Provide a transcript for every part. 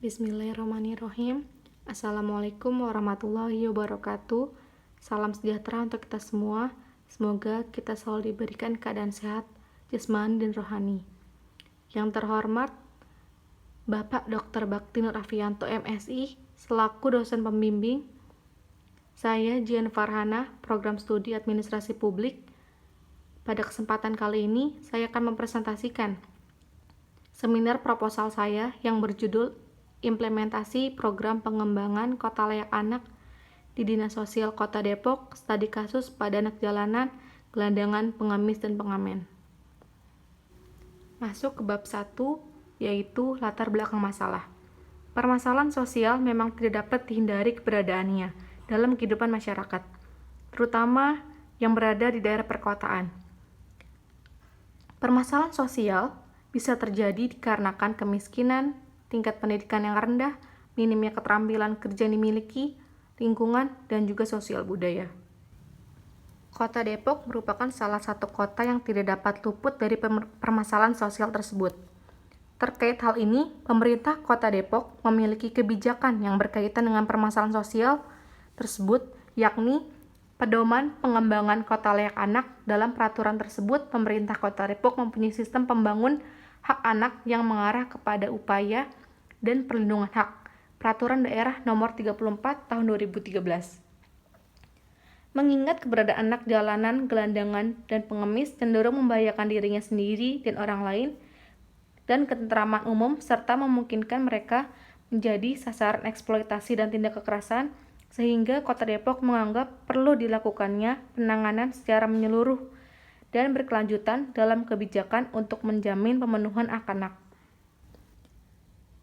Bismillahirrahmanirrahim. Assalamualaikum warahmatullahi wabarakatuh. Salam sejahtera untuk kita semua. Semoga kita selalu diberikan keadaan sehat, jasmani dan rohani. Yang terhormat Bapak Dr. Bakti Nur Afianto MSI selaku dosen pembimbing. Saya Jian Farhana, Program Studi Administrasi Publik. Pada kesempatan kali ini, saya akan mempresentasikan seminar proposal saya yang berjudul Implementasi Program Pengembangan Kota Layak Anak di Dinas Sosial Kota Depok, Studi Kasus pada Anak Jalanan, Gelandangan, Pengemis, dan Pengamen. Masuk ke bab 1, yaitu latar belakang masalah. Permasalahan sosial memang tidak dapat dihindari keberadaannya dalam kehidupan masyarakat, terutama yang berada di daerah perkotaan. Permasalahan sosial bisa terjadi dikarenakan kemiskinan, tingkat pendidikan yang rendah, minimnya keterampilan kerja yang dimiliki, lingkungan, dan juga sosial budaya. Kota Depok merupakan salah satu kota yang tidak dapat luput dari permasalahan sosial tersebut. Terkait hal ini, pemerintah Kota Depok memiliki kebijakan yang berkaitan dengan permasalahan sosial tersebut, yakni Pedoman Pengembangan Kota Layak Anak. Dalam peraturan tersebut, pemerintah Kota Depok mempunyai sistem pembangun hak anak yang mengarah kepada upaya dan perlindungan hak. Peraturan Daerah Nomor 34 Tahun 2013. Mengingat keberadaan anak jalanan, gelandangan, dan pengemis cenderung membahayakan dirinya sendiri dan orang lain, dan ketentraman umum, serta memungkinkan mereka menjadi sasaran eksploitasi dan tindak kekerasan, sehingga Kota Depok menganggap perlu dilakukannya penanganan secara menyeluruh dan berkelanjutan dalam kebijakan untuk menjamin pemenuhan hak anak.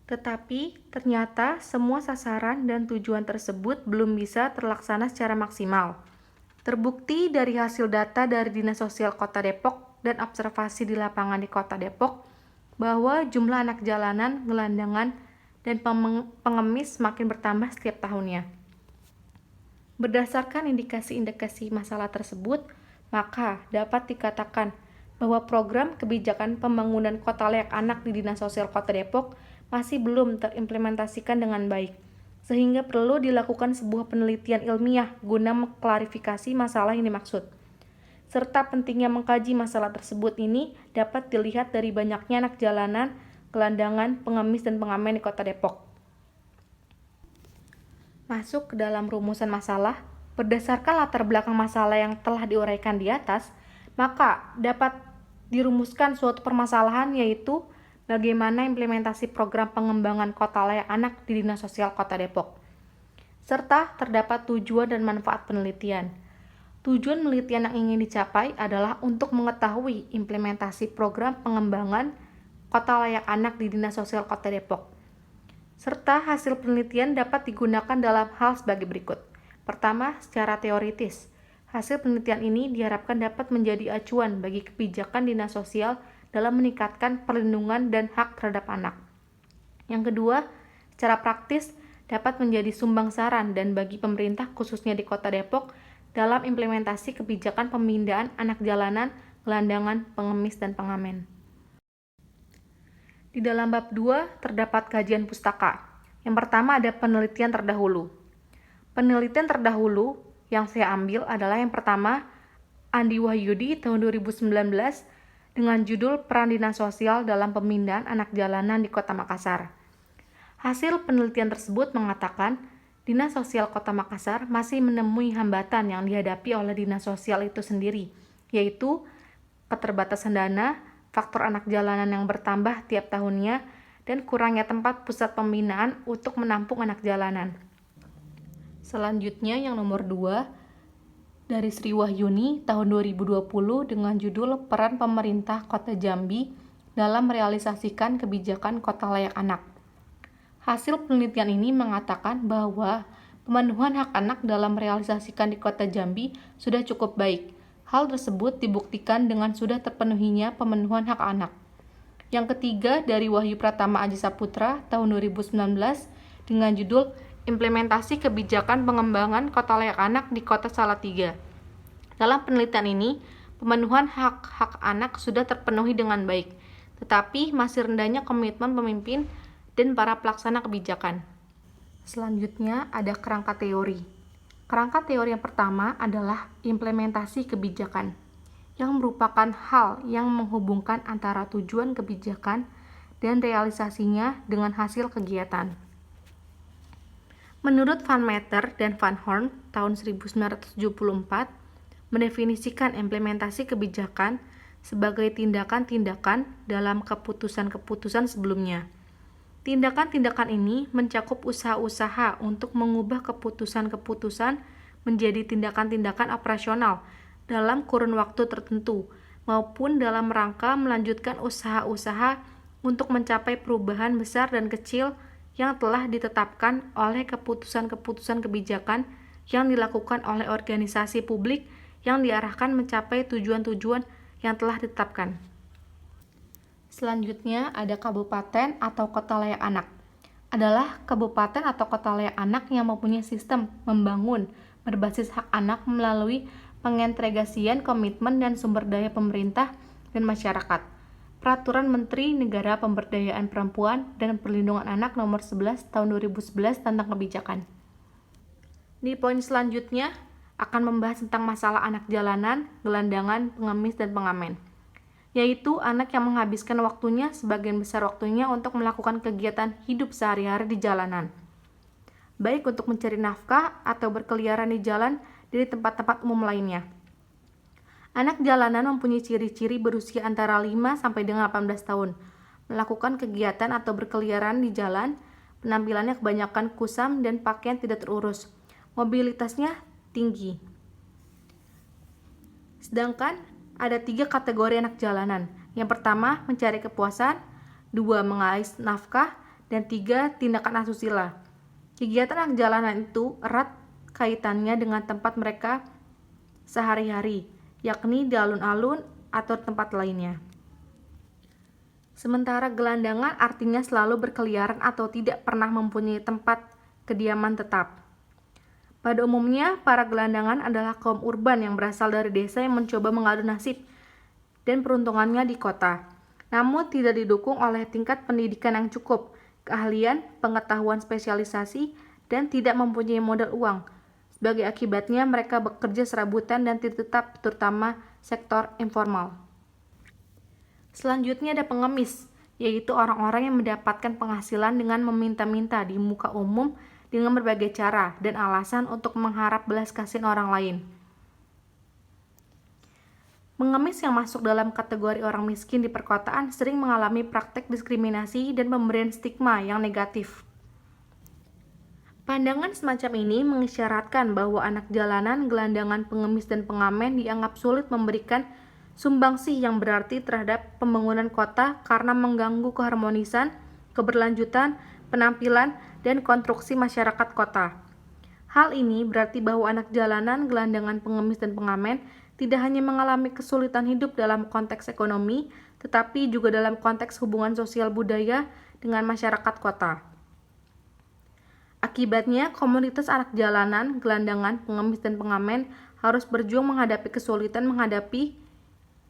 Tetapi ternyata semua sasaran dan tujuan tersebut belum bisa terlaksana secara maksimal. Terbukti dari hasil data dari Dinas Sosial Kota Depok dan observasi di lapangan di Kota Depok bahwa jumlah anak jalanan, gelandangan, dan pengemis semakin bertambah setiap tahunnya. Berdasarkan indikasi-indikasi masalah tersebut, maka dapat dikatakan bahwa program kebijakan pembangunan kota layak anak di Dinas Sosial Kota Depok masih belum terimplementasikan dengan baik, sehingga perlu dilakukan sebuah penelitian ilmiah guna mengklarifikasi masalah yang dimaksud. Serta pentingnya mengkaji masalah tersebut ini dapat dilihat dari banyaknya anak jalanan, gelandangan, pengemis, dan pengamen di Kota Depok. Masuk ke dalam rumusan masalah. Berdasarkan latar belakang masalah yang telah diuraikan di atas, maka dapat dirumuskan suatu permasalahan, yaitu bagaimana implementasi program pengembangan kota layak anak di Dinas Sosial Kota Depok. Serta terdapat tujuan dan manfaat penelitian. Tujuan penelitian yang ingin dicapai adalah untuk mengetahui implementasi program pengembangan kota layak anak di Dinas Sosial Kota Depok. Serta hasil penelitian dapat digunakan dalam hal sebagai berikut. Pertama, secara teoritis. Hasil penelitian ini diharapkan dapat menjadi acuan bagi kebijakan dinas sosial dalam meningkatkan perlindungan dan hak terhadap anak. Yang kedua, secara praktis dapat menjadi sumbang saran dan bagi pemerintah khususnya di Kota Depok dalam implementasi kebijakan pemindahan anak jalanan, gelandangan, pengemis, dan pengamen. Di dalam bab 2 terdapat kajian pustaka. Yang pertama ada penelitian terdahulu. Penelitian terdahulu yang saya ambil adalah yang pertama, Andi Wahyudi tahun 2019 dengan judul Peran Dinas Sosial dalam Pemindahan Anak Jalanan di Kota Makassar. Hasil penelitian tersebut mengatakan Dinas Sosial Kota Makassar masih menemui hambatan yang dihadapi oleh Dinas Sosial itu sendiri, yaitu keterbatasan dana, faktor anak jalanan yang bertambah tiap tahunnya, dan kurangnya tempat pusat pembinaan untuk menampung anak jalanan. Selanjutnya yang nomor 2 dari Sri Wahyuni tahun 2020 dengan judul Peran Pemerintah Kota Jambi dalam merealisasikan kebijakan kota layak anak. Hasil penelitian ini mengatakan bahwa pemenuhan hak anak dalam merealisasikan di Kota Jambi sudah cukup baik. Hal tersebut dibuktikan dengan sudah terpenuhinya pemenuhan hak anak. Yang ketiga dari Wahyu Pratama Aji Saputra tahun 2019 dengan judul Implementasi Kebijakan Pengembangan Kota Layak Anak di Kota Salatiga. Dalam penelitian ini, pemenuhan hak-hak anak sudah terpenuhi dengan baik, tetapi masih rendahnya komitmen pemimpin dan para pelaksana kebijakan. Selanjutnya ada kerangka teori. Kerangka teori yang pertama adalah implementasi kebijakan, yang merupakan hal yang menghubungkan antara tujuan kebijakan dan realisasinya dengan hasil kegiatan. Menurut Van Meter dan Van Horn tahun 1974, mendefinisikan implementasi kebijakan sebagai tindakan-tindakan dalam keputusan-keputusan sebelumnya. Tindakan-tindakan ini mencakup usaha-usaha untuk mengubah keputusan-keputusan menjadi tindakan-tindakan operasional dalam kurun waktu tertentu, maupun dalam rangka melanjutkan usaha-usaha untuk mencapai perubahan besar dan kecil yang telah ditetapkan oleh keputusan-keputusan kebijakan yang dilakukan oleh organisasi publik yang diarahkan mencapai tujuan-tujuan yang telah ditetapkan. Selanjutnya ada kabupaten atau kota layak anak. Adalah kabupaten atau kota layak anak yang mempunyai sistem membangun berbasis hak anak melalui pengintegrasian komitmen dan sumber daya pemerintah dan masyarakat. Peraturan Menteri Negara Pemberdayaan Perempuan dan Perlindungan Anak Nomor 11 Tahun 2011 tentang kebijakan. Di poin selanjutnya akan membahas tentang masalah anak jalanan, gelandangan, pengemis, dan pengamen, yaitu anak yang menghabiskan waktunya sebagian besar waktunya untuk melakukan kegiatan hidup sehari-hari di jalanan, baik untuk mencari nafkah atau berkeliaran di jalan dari tempat-tempat umum lainnya. Anak jalanan mempunyai ciri-ciri berusia antara 5 sampai dengan 18 tahun, melakukan kegiatan atau berkeliaran di jalan, penampilannya kebanyakan kusam dan pakaian tidak terurus, mobilitasnya tinggi. Sedangkan ada 3 kategori anak jalanan. Yang pertama, mencari kepuasan, 2, mengais nafkah, dan 3, tindakan asusila. Kegiatan anak jalanan itu erat kaitannya dengan tempat mereka sehari-hari, yakni di alun-alun atau tempat lainnya. Sementara gelandangan artinya selalu berkeliaran atau tidak pernah mempunyai tempat kediaman tetap. Pada umumnya, para gelandangan adalah kaum urban yang berasal dari desa yang mencoba mengadu nasib dan peruntungannya di kota, namun tidak didukung oleh tingkat pendidikan yang cukup, keahlian, pengetahuan spesialisasi, dan tidak mempunyai modal uang. Sebagai akibatnya, mereka bekerja serabutan dan tidak tetap, terutama sektor informal. Selanjutnya ada pengemis, yaitu orang-orang yang mendapatkan penghasilan dengan meminta-minta di muka umum dengan berbagai cara dan alasan untuk mengharap belas kasihan orang lain. Pengemis yang masuk dalam kategori orang miskin di perkotaan sering mengalami praktek diskriminasi dan pemberian stigma yang negatif. Pandangan semacam ini mengisyaratkan bahwa anak jalanan, gelandangan, pengemis, dan pengamen dianggap sulit memberikan sumbangsih yang berarti terhadap pembangunan kota karena mengganggu keharmonisan, keberlanjutan, penampilan, dan konstruksi masyarakat kota. Hal ini berarti bahwa anak jalanan, gelandangan, pengemis, dan pengamen tidak hanya mengalami kesulitan hidup dalam konteks ekonomi, tetapi juga dalam konteks hubungan sosial budaya dengan masyarakat kota. Akibatnya, komunitas anak jalanan, gelandangan, pengemis, dan pengamen harus berjuang menghadapi kesulitan menghadapi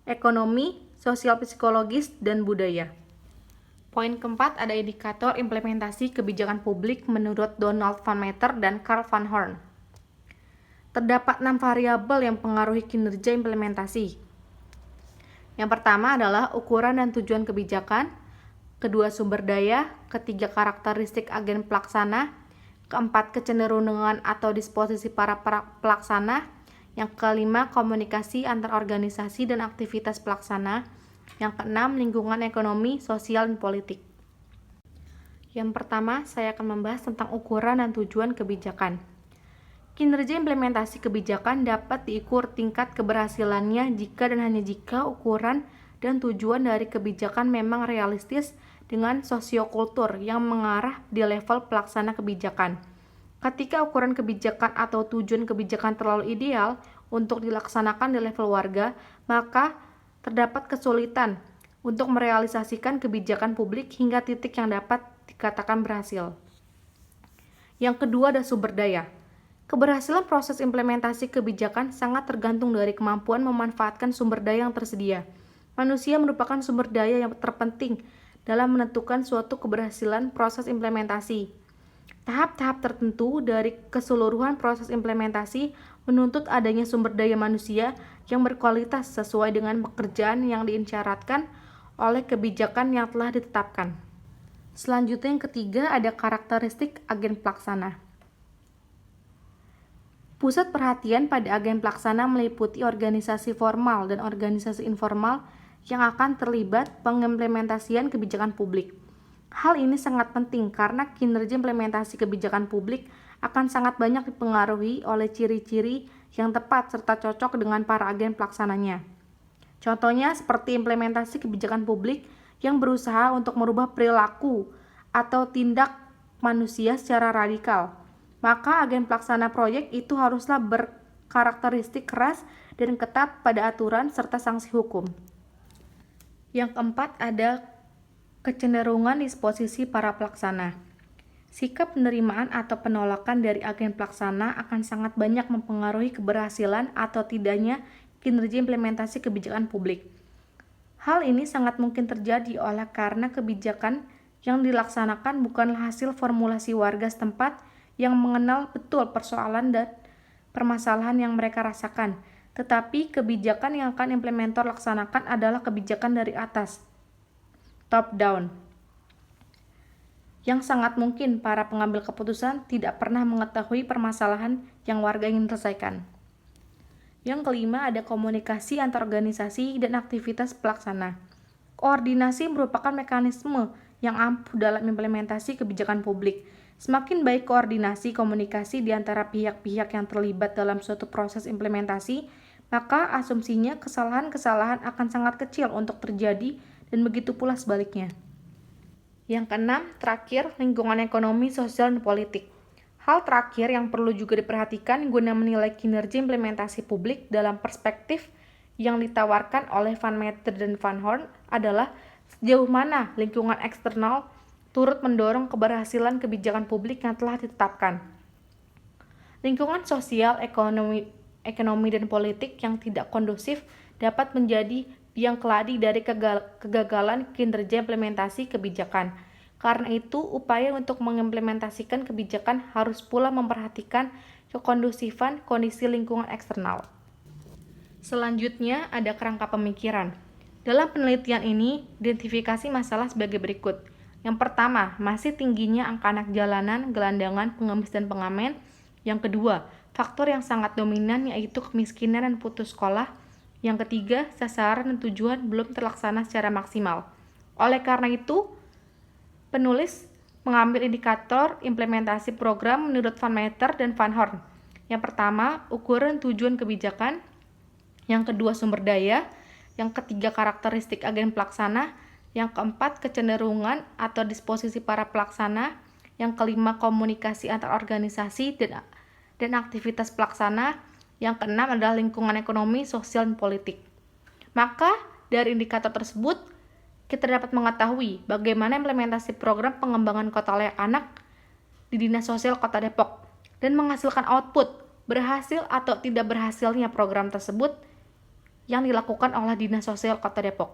ekonomi, sosial psikologis, dan budaya. Poin keempat ada indikator implementasi kebijakan publik menurut Donald Van Meter dan Karl Van Horn. Terdapat 6 variabel yang mempengaruhi kinerja implementasi. Yang pertama adalah ukuran dan tujuan kebijakan, kedua sumber daya, ketiga karakteristik agen pelaksana, keempat kecenderungan atau disposisi para pelaksana, yang kelima komunikasi antar organisasi dan aktivitas pelaksana, yang keenam lingkungan ekonomi, sosial, dan politik. Yang pertama, saya akan membahas tentang ukuran dan tujuan kebijakan. Kinerja implementasi kebijakan dapat diukur tingkat keberhasilannya jika dan hanya jika ukuran dan tujuan dari kebijakan memang realistis dengan sosiokultur yang mengarah di level pelaksana kebijakan. Ketika ukuran kebijakan atau tujuan kebijakan terlalu ideal untuk dilaksanakan di level warga, maka terdapat kesulitan untuk merealisasikan kebijakan publik hingga titik yang dapat dikatakan berhasil. Yang kedua ada sumber daya. Keberhasilan proses implementasi kebijakan sangat tergantung dari kemampuan memanfaatkan sumber daya yang tersedia. Manusia merupakan sumber daya yang terpenting dalam menentukan suatu keberhasilan proses implementasi. Tahap-tahap tertentu dari keseluruhan proses implementasi menuntut adanya sumber daya manusia yang berkualitas sesuai dengan pekerjaan yang diisyaratkan oleh kebijakan yang telah ditetapkan. Selanjutnya yang ketiga ada karakteristik agen pelaksana. Pusat perhatian pada agen pelaksana meliputi organisasi formal dan organisasi informal yang akan terlibat pengimplementasian kebijakan publik. Hal ini sangat penting karena kinerja implementasi kebijakan publik akan sangat banyak dipengaruhi oleh ciri-ciri yang tepat serta cocok dengan para agen pelaksananya. Contohnya seperti implementasi kebijakan publik yang berusaha untuk merubah perilaku atau tindak manusia secara radikal. Maka agen pelaksana proyek itu haruslah berkarakteristik keras dan ketat pada aturan serta sanksi hukum. Yang keempat ada kecenderungan disposisi para pelaksana. Sikap penerimaan atau penolakan dari agen pelaksana akan sangat banyak mempengaruhi keberhasilan atau tidaknya kinerja implementasi kebijakan publik. Hal ini sangat mungkin terjadi oleh karena kebijakan yang dilaksanakan bukanlah hasil formulasi warga setempat yang mengenal betul persoalan dan permasalahan yang mereka rasakan, tetapi kebijakan yang akan implementator laksanakan adalah kebijakan dari atas, top down, yang sangat mungkin para pengambil keputusan tidak pernah mengetahui permasalahan yang warga ingin selesaikan. Yang kelima ada komunikasi antar organisasi dan aktivitas pelaksana. Koordinasi merupakan mekanisme yang ampuh dalam implementasi kebijakan publik. Semakin baik koordinasi komunikasi di antara pihak-pihak yang terlibat dalam suatu proses implementasi, maka asumsinya kesalahan-kesalahan akan sangat kecil untuk terjadi dan begitu pula sebaliknya. Yang keenam, terakhir, lingkungan ekonomi, sosial, dan politik. Hal terakhir yang perlu juga diperhatikan guna menilai kinerja implementasi publik dalam perspektif yang ditawarkan oleh Van Meter dan Van Horn adalah sejauh mana lingkungan eksternal turut mendorong keberhasilan kebijakan publik yang telah ditetapkan. Lingkungan sosial, ekonomi dan politik yang tidak kondusif dapat menjadi biang keladi dari kegagalan kinerja implementasi kebijakan. Karena itu, upaya untuk mengimplementasikan kebijakan harus pula memperhatikan kekondusifan kondisi lingkungan eksternal. Selanjutnya, ada kerangka pemikiran. Dalam penelitian ini, identifikasi masalah sebagai berikut. Yang pertama, masih tingginya angka anak jalanan, gelandangan, pengemis, dan pengamen. Yang kedua, faktor yang sangat dominan yaitu kemiskinan dan putus sekolah. Yang ketiga, sasaran dan tujuan belum terlaksana secara maksimal. Oleh karena itu, penulis mengambil indikator implementasi program menurut Van Meter dan Van Horn. Yang pertama, ukuran tujuan kebijakan. Yang kedua, sumber daya. Yang ketiga, karakteristik agen pelaksana. Yang keempat, kecenderungan atau disposisi para pelaksana. Yang kelima, komunikasi antar organisasi dan aktivitas pelaksana. Yang keenam adalah lingkungan ekonomi, sosial, dan politik. Maka, dari indikator tersebut, kita dapat mengetahui bagaimana implementasi program pengembangan kota layak anak di Dinas Sosial Kota Depok dan menghasilkan output berhasil atau tidak berhasilnya program tersebut yang dilakukan oleh Dinas Sosial Kota Depok.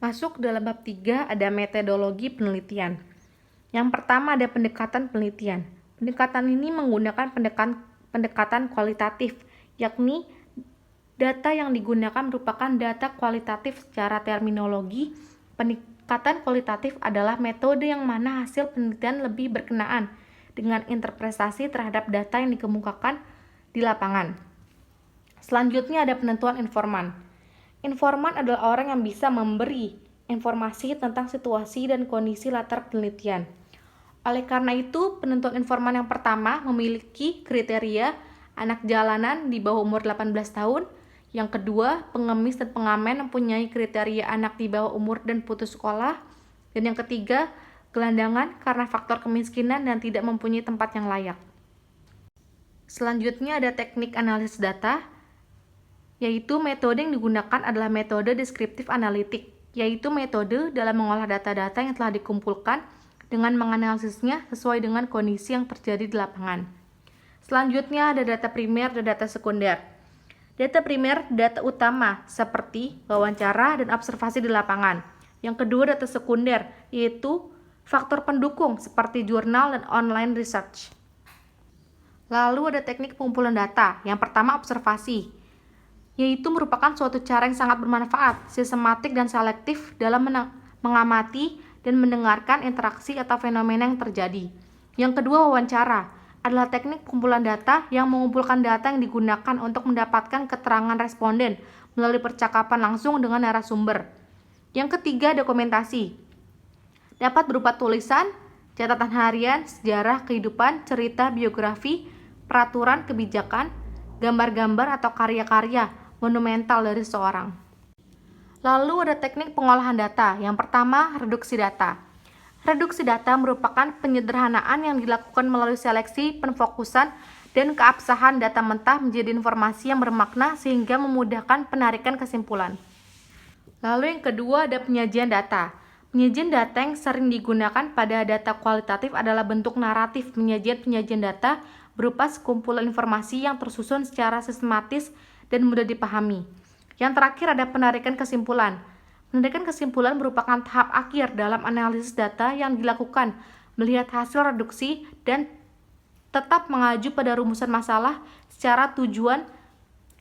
Masuk dalam bab 3 ada metodologi penelitian. Yang pertama ada pendekatan penelitian. Pendekatan ini menggunakan pendekatan kualitatif, yakni data yang digunakan merupakan data kualitatif secara terminologi. Pendekatan kualitatif adalah metode yang mana hasil penelitian lebih berkenaan dengan interpretasi terhadap data yang dikemukakan di lapangan. Selanjutnya ada penentuan informan. Informan adalah orang yang bisa memberi informasi tentang situasi dan kondisi latar penelitian. Oleh karena itu, penentuan informan yang pertama memiliki kriteria anak jalanan di bawah umur 18 tahun. Yang kedua, pengemis dan pengamen mempunyai kriteria anak di bawah umur dan putus sekolah. Dan yang ketiga, gelandangan karena faktor kemiskinan dan tidak mempunyai tempat yang layak. Selanjutnya ada teknik analisis data, yaitu metode yang digunakan adalah metode deskriptif analitik, yaitu metode dalam mengolah data-data yang telah dikumpulkan dengan menganalisisnya sesuai dengan kondisi yang terjadi di lapangan. Selanjutnya ada data primer dan data sekunder. Data primer, data utama seperti wawancara dan observasi di lapangan. Yang kedua data sekunder, yaitu faktor pendukung seperti jurnal dan online research. Lalu ada teknik pengumpulan data. Yang pertama observasi, yaitu merupakan suatu cara yang sangat bermanfaat, sistematik dan selektif dalam mengamati dan mendengarkan interaksi atau fenomena yang terjadi. Yang kedua wawancara, adalah teknik pengumpulan data yang mengumpulkan data yang digunakan untuk mendapatkan keterangan responden melalui percakapan langsung dengan narasumber. Yang ketiga dokumentasi, dapat berupa tulisan, catatan harian, sejarah kehidupan, cerita, biografi, peraturan, kebijakan, gambar-gambar atau karya-karya monumental dari seseorang. Lalu ada teknik pengolahan data. Yang pertama, reduksi data. Reduksi data merupakan penyederhanaan yang dilakukan melalui seleksi, penfokusan, dan keabsahan data mentah menjadi informasi yang bermakna sehingga memudahkan penarikan kesimpulan. Lalu yang kedua ada penyajian data. Penyajian data yang sering digunakan pada data kualitatif adalah bentuk naratif. Penyajian data berupa sekumpulan informasi yang tersusun secara sistematis dan mudah dipahami. Yang terakhir ada penarikan kesimpulan. Penarikan kesimpulan merupakan tahap akhir dalam analisis data yang dilakukan, melihat hasil reduksi dan tetap mengacu pada rumusan masalah secara tujuan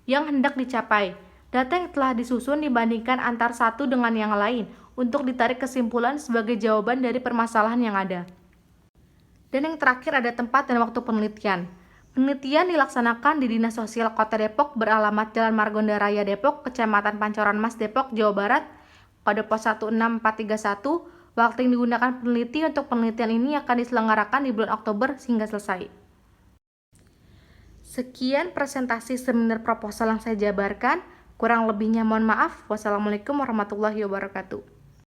yang hendak dicapai. Data yang telah disusun dibandingkan antar satu dengan yang lain untuk ditarik kesimpulan sebagai jawaban dari permasalahan yang ada. Dan yang terakhir ada tempat dan waktu penelitian. Penelitian dilaksanakan di Dinas Sosial Kota Depok beralamat Jalan Margonda Raya Depok, Kecamatan Pancoran Mas Depok, Jawa Barat, kode pos 16431. Waktu yang digunakan peneliti untuk penelitian ini akan diselenggarakan di bulan Oktober hingga selesai. Sekian presentasi seminar proposal yang saya jabarkan. Kurang lebihnya mohon maaf. Wassalamualaikum warahmatullahi wabarakatuh.